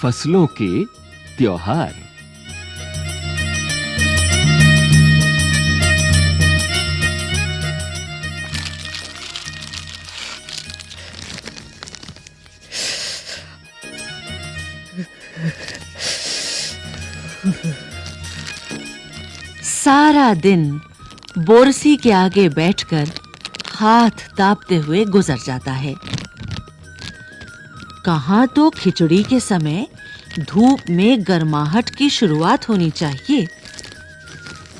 फसलों के त्योहार। सारा दिन बोरसी के आगे बैठकर हाथ तापते हुए गुजर जाता है। कहां तो खिचड़ी के समय धूप में गर्माहट की शुरुआत होनी चाहिए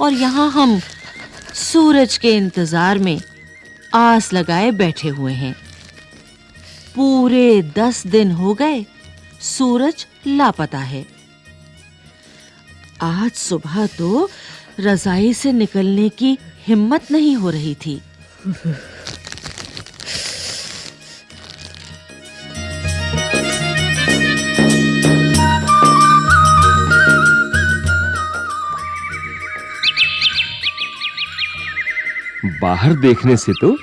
और यहाँ हम सूरज के इंतजार में आस लगाए बैठे हुए हैं। पूरे 10 दिन हो गए सूरज लापता है। आज सुबह तो रजाई से निकलने की हिम्मत नहीं हो रही थी। बाहर देखने से तो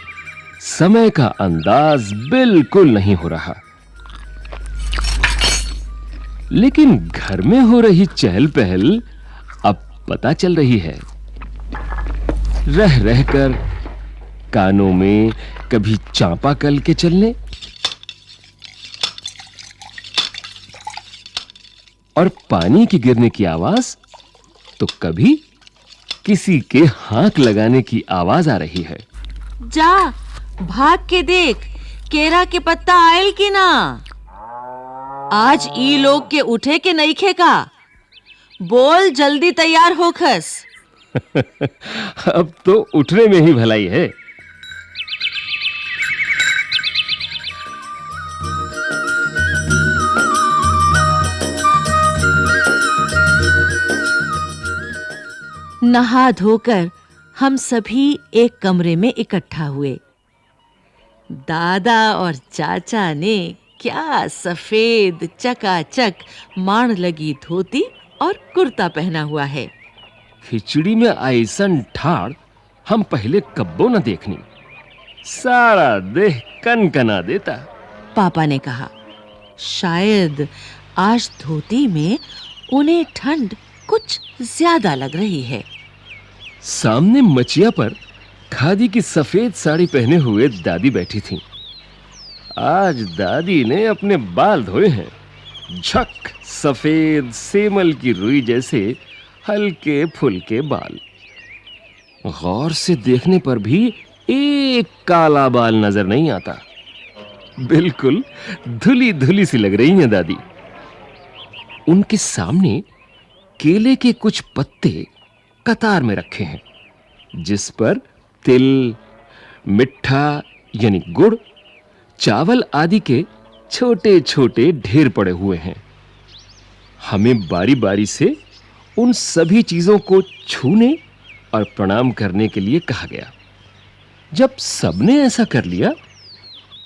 समय का अंदाज बिल्कुल नहीं हो रहा, लेकिन घर में हो रही चहल-पहल अब पता चल रही है। रह रहकर कानों में कभी चांपाकल के चलने और पानी के गिरने की आवाज, तो कभी किसी के हांक लगाने की आवाज आ रही है। जा भाग के देख, केरा के पत्ता आयल की ना। आज ई लोग के उठे के नईखे का। बोल जल्दी तैयार होखस। अब तो उठने में ही भलाई है। नहा धोकर हम सभी एक कमरे में इकट्ठा हुए। दादा और चाचा ने क्या सफेद चकाचक माण लगी धोती और कुर्ता पहना हुआ है। खिचड़ी में ऐसन ठाड़ हम पहले कब्बो न देखनी। सारा देह कनकना देता। पापा ने कहा, शायद आज धोती में उन्हें ठंड कुछ ज्यादा लग रही है। सामने मचिया पर खादी की सफेद साड़ी पहने हुए दादी बैठी थीं। आज दादी ने अपने बाल धोए हैं। झक सफेद सेमल की रुई जैसे हल्के फुल्के बाल। गौर से देखने पर भी एक काला बाल नजर नहीं आता। बिल्कुल धुली-धुली सी लग रही हैं दादी। उनके सामने केले के कुछ पत्ते कतार में रखे हैं, जिस पर तिल, मिठा यानी गुड़, चावल आदि के छोटे-छोटे ढेर पड़े हुए हैं। हमें बारी-बारी से उन सभी चीजों को छूने और प्रणाम करने के लिए कहा गया। जब सबने ऐसा कर लिया,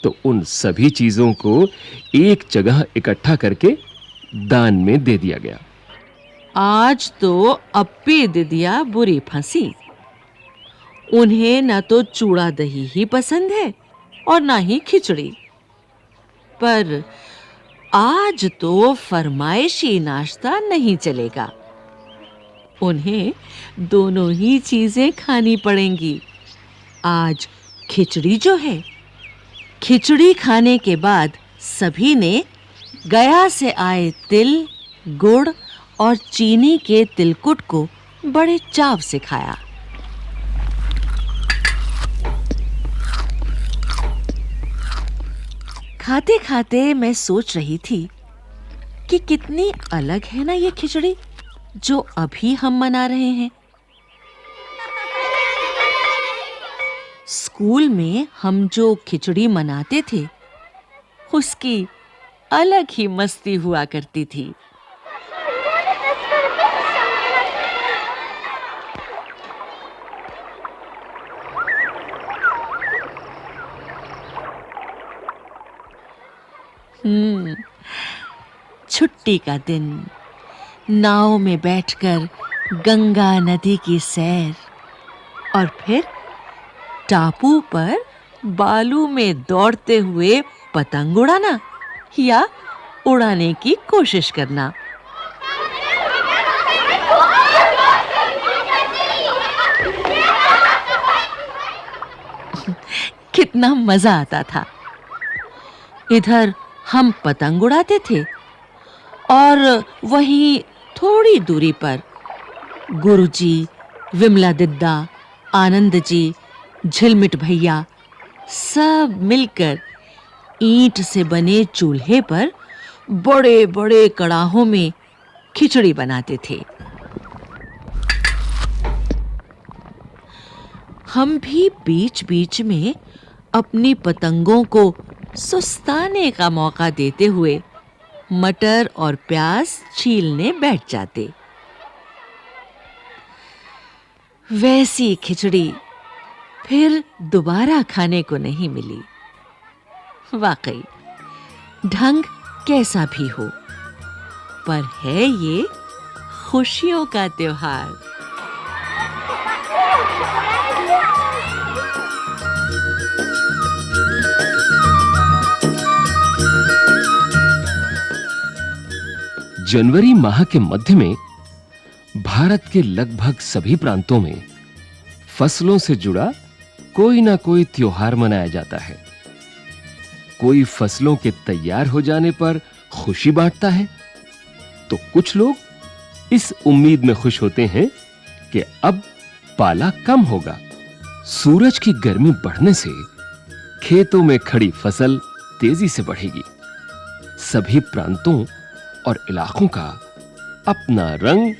तो उन सभी चीजों को एक जगह इकट्ठा करके दान में दे दिया गया। आज तो अप्पी दीदिया बुरी फंसी। उन्हें ना तो चूड़ा दही ही पसंद है और ना ही खिचड़ी। पर आज तो फरमाइशी नाश्ता नहीं चलेगा। उन्हें दोनों ही चीजें खानी पड़ेंगी। आज खिचड़ी जो है, खिचड़ी खाने के बाद सभी ने गया से आए तिल, गुड़ और चीनी के तिलकुट को बड़े चाव से खाया। खाते-खाते मैं सोच रही थी कि कितनी अलग है ना ये खिचड़ी जो अभी हम मना रहे हैं। स्कूल में हम जो खिचड़ी मनाते थे, उसकी अलग ही मस्ती हुआ करती थी। छुट्टी का दिन, नाव में बैठकर गंगा नदी की सैर और फिर टापू पर बालू में दौड़ते हुए पतंग उड़ाना या उड़ाने की कोशिश करना। कितना मजा आता था। इधर हम पतंग उड़ाते थे और वहीं थोड़ी दूरी पर गुरुजी, विमला दिद्दा, आनंद जी, झिलमिट भैया सब मिलकर ईंट से बने चूल्हे पर बड़े-बड़े कड़ाहों में खिचड़ी बनाते थे। हम भी बीच-बीच में अपनी पतंगों को सुस्ताने का मौका देते हुए मटर और प्याज छीलने बैठ जाते। वैसी खिचड़ी फिर दोबारा खाने को नहीं मिली। वाकई ढंग कैसा भी हो, पर है ये खुशियों का त्योहार। जनवरी माह के मध्य में भारत के लगभग सभी प्रांतों में फसलों से जुड़ा कोई ना कोई त्योहार मनाया जाता है। कोई फसलों के तैयार हो जाने पर खुशी बांटता है, तो कुछ लोग इस उम्मीद में खुश होते हैं कि अब पाला कम होगा। सूरज की गर्मी बढ़ने से खेतों में खड़ी फसल तेजी से बढ़ेगी। सभी प्रांतों और इलाकों का अपना रंग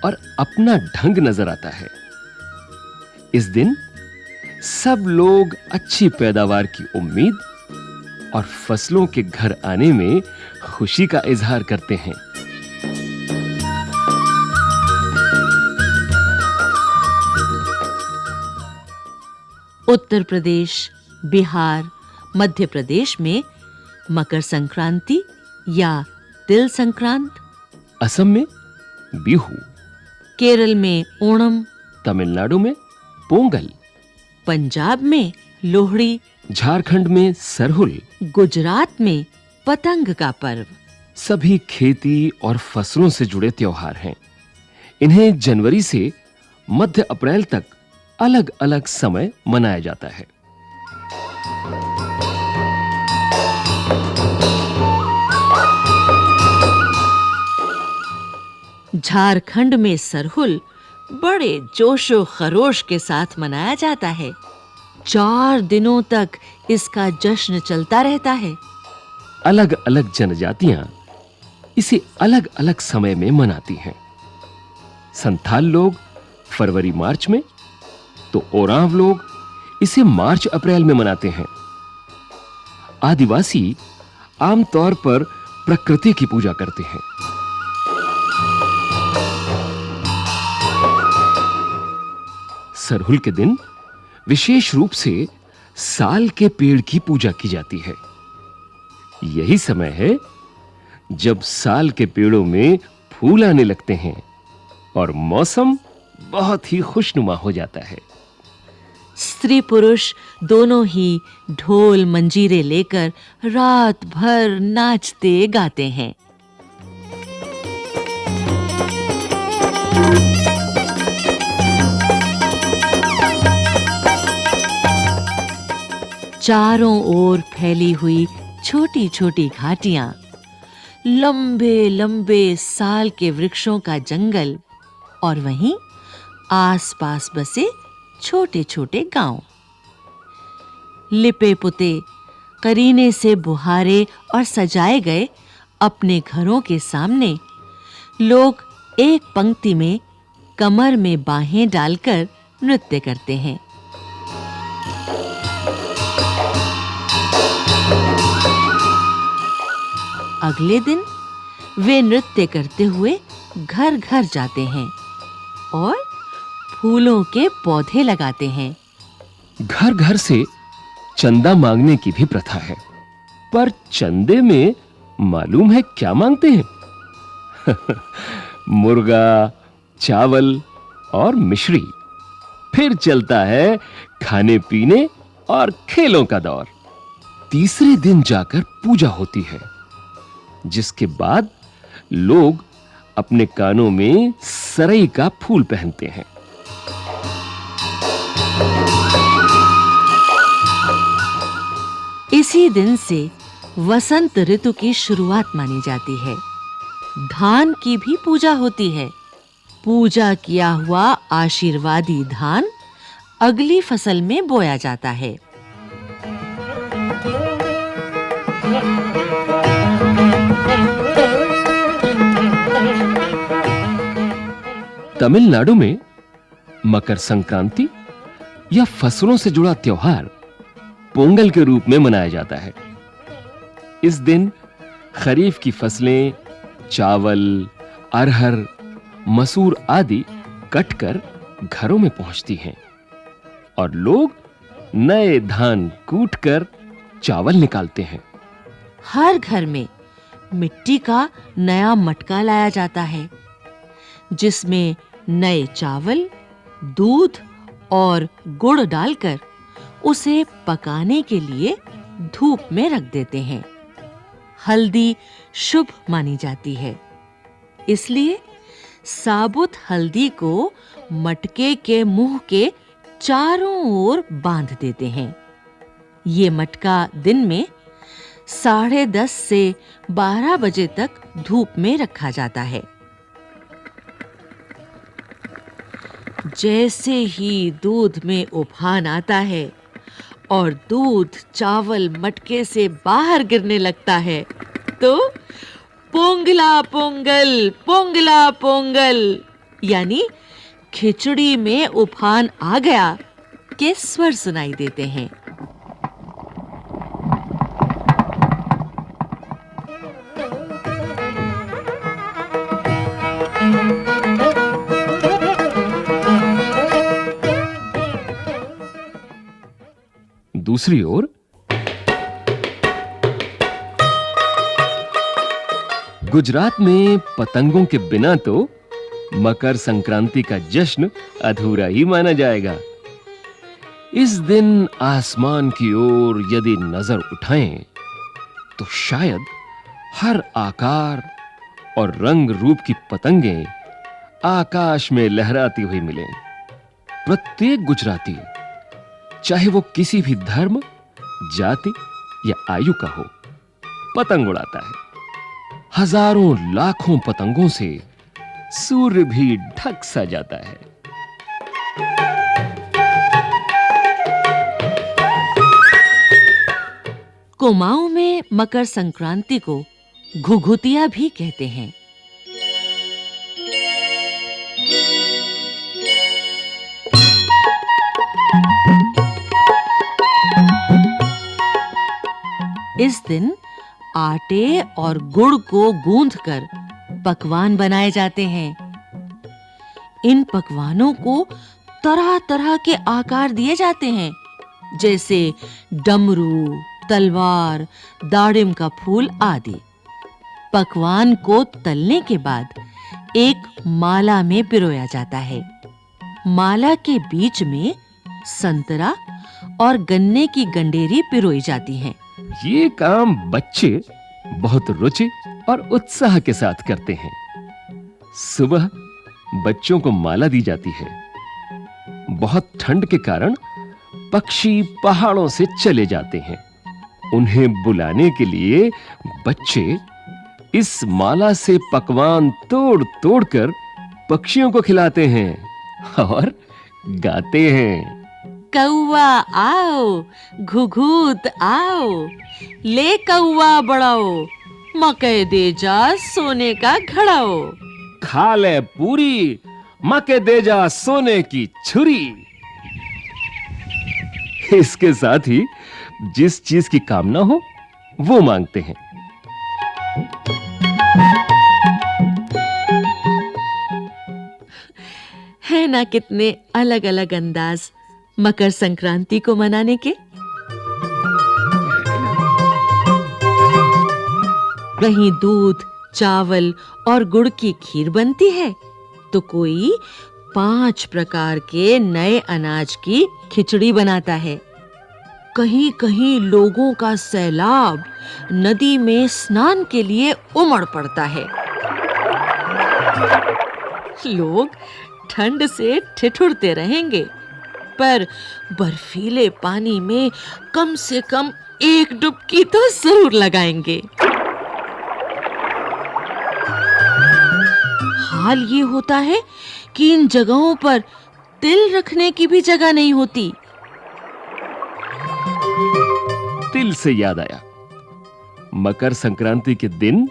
और अपना ढंग नजर आता है। इस दिन सब लोग अच्छी पैदावार की उम्मीद और फसलों के घर आने में खुशी का इजहार करते हैं। उत्तर प्रदेश, बिहार, मध्य प्रदेश में मकर संक्रांति या तिल संक्रांत, असम में बिहू, केरल में ओणम, तमिलनाडु में पोंगल, पंजाब में लोहड़ी, झारखंड में सरहुल, गुजरात में पतंग का पर्व सभी खेती और फसलों से जुड़े त्योहार हैं। इन्हें जनवरी से मध्य अप्रैल तक अलग-अलग समय मनाया जाता है। झारखंड में सरहुल बड़े जोशो खरोश के साथ मनाया जाता है। 4 दिनों तक इसका जश्न चलता रहता है। अलग-अलग जनजातियां इसे अलग-अलग समय में मनाती हैं। संथाल लोग फरवरी मार्च में, तो ओरांव लोग इसे मार्च अप्रैल में मनाते हैं। आदिवासी आमतौर पर प्रकृति की पूजा करते हैं। सरहुल के दिन विशेष रूप से साल के पेड़ की पूजा की जाती है। यही समय है जब साल के पेड़ों में फूल आने लगते हैं और मौसम बहुत ही खुशनुमा हो जाता है। स्त्री पुरुष दोनों ही ढोल मंजीरे लेकर रात भर नाचते गाते हैं। चारों ओर फैली हुई छोटी-छोटी घाटियां, लंबे-लंबे साल के वृक्षों का जंगल और वहीं आस-पास बसे छोटे-छोटे गांव। लिपे पुते, करीने से बुहारे और सजाए गए अपने घरों के सामने लोग एक पंक्ति में कमर में बाहें डालकर नृत्य करते हैं। अगले दिन वे नृत्य करते हुए घर-घर जाते हैं और फूलों के पौधे लगाते हैं। घर-घर से चंदा मांगने की भी प्रथा है, पर चंदे में मालूम है क्या मांगते हैं? मुर्गा, चावल और मिश्री। फिर चलता है खाने पीने और खेलों का दौर। तीसरे दिन जाकर पूजा होती है। जिसके बाद लोग अपने कानों में सरई का फूल पहनते हैं। इसी दिन से वसंत ऋतु की शुरुआत मानी जाती है। धान की भी पूजा होती है। पूजा किया हुआ आशीर्वादी धान अगली फसल में बोया जाता है। तमिलनाडु में मकर संक्रांति या फसलों से जुड़ा त्योहार पोंगल के रूप में मनाया जाता है। इस दिन खरीफ की फसलें चावल, अरहर, मसूर आदि कटकर घरों में पहुंचती हैं और लोग नए धान कूटकर चावल निकालते हैं। हर घर में मिट्टी का नया मटका लाया जाता है, जिसमें नए चावल, दूध और गुड़ डालकर उसे पकाने के लिए धूप में रख देते हैं। हल्दी शुभ मानी जाती है, इसलिए साबुत हल्दी को मटके के मुंह के चारों ओर बांध देते हैं। ये मटका दिन में 10:30 से 12 बजे तक धूप में रखा जाता है। जैसे ही दूध में उफान आता है और दूध चावल मटके से बाहर गिरने लगता है, तो पोंगला पोंगल, पोंगला पोंगल यानी खिचड़ी में उफान आ गया के स्वर सुनाई देते हैं। दूसरी ओर गुजरात में पतंगों के बिना तो मकर संक्रांति का जश्न अधूरा ही माना जाएगा। इस दिन आसमान की ओर यदि नजर उठाएं तो शायद हर आकार और रंग रूप की पतंगें आकाश में लहराती हुई मिलें। प्रत्येक गुजराती, चाहे वो किसी भी धर्म, जाति या आयु का हो, पतंग उड़ाता है। हजारों लाखों पतंगों से सूर्य भी ढक सा जाता है। कुमाऊं में मकर संक्रांति को घुघुतिया भी कहते हैं। इस दिन आटे और गुड़ को गूंथकर पकवान बनाए जाते हैं। इन पकवानों को तरह-तरह के आकार दिए जाते हैं, जैसे डमरू, तलवार, दाड़िम का फूल आदि। पकवान को तलने के बाद एक माला में पिरोया जाता है। माला के बीच में संतरा और गन्ने की गंडेरी पिरोई जाती हैं। ये काम बच्चे बहुत रुचि और उत्साह के साथ करते हैं। सुबह बच्चों को माला दी जाती है। बहुत ठंड के कारण पक्षी पहाड़ों से चले जाते हैं। उन्हें बुलाने के लिए बच्चे इस माला से पकवान तोड़-तोड़ कर पक्षियों को खिलाते हैं और गाते हैं। कौवा आओ, घुघुत आओ, ले कौवा बड़ाओ, मकई दे जा सोने का घड़ाओ। खा ले पूरी, मके दे जा सोने की छुरी। इसके साथ ही जिस चीज की कामना हो वो मांगते हैं। है ना कितने अलग-अलग अंदाज मकर संक्रांति को मनाने के। कहीं दूध, चावल और गुड़ की खीर बनती है, तो कोई 5 प्रकार के नए अनाज की खिचड़ी बनाता है। कहीं-कहीं लोगों का सैलाब नदी में स्नान के लिए उमड़ पड़ता है। लोग ठंड से ठिठुरते रहेंगे, पर बर्फीले पानी में कम से कम एक डुबकी तो जरूर लगाएंगे। हाल ये होता है कि इन जगहों पर तिल रखने की भी जगह नहीं होती। तिल से याद आया, मकर संक्रांति के दिन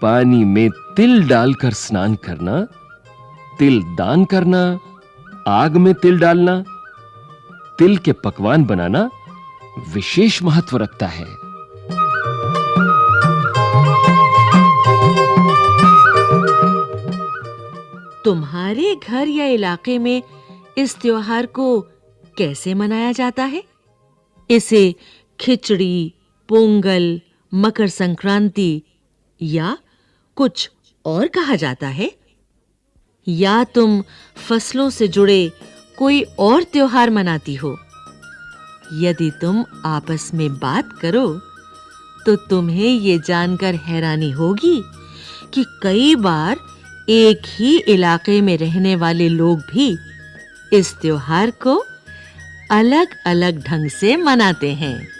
पानी में तिल डालकर स्नान करना, तिल दान करना, आग में तिल डालना, तिल के पकवान बनाना विशेष महत्व रखता है। तुम्हारे घर या इलाके में इस त्योहार को कैसे मनाया जाता है? इसे खिचड़ी, पोंगल, मकर संक्रांति या कुछ और कहा जाता है? या तुम फसलों से जुड़े कोई और त्योहार मनाती हो? यदि तुम आपस में बात करो तो तुम्हें ये जानकर हैरानी होगी कि कई बार एक ही इलाके में रहने वाले लोग भी इस त्योहार को अलग-अलग ढंग से मनाते हैं।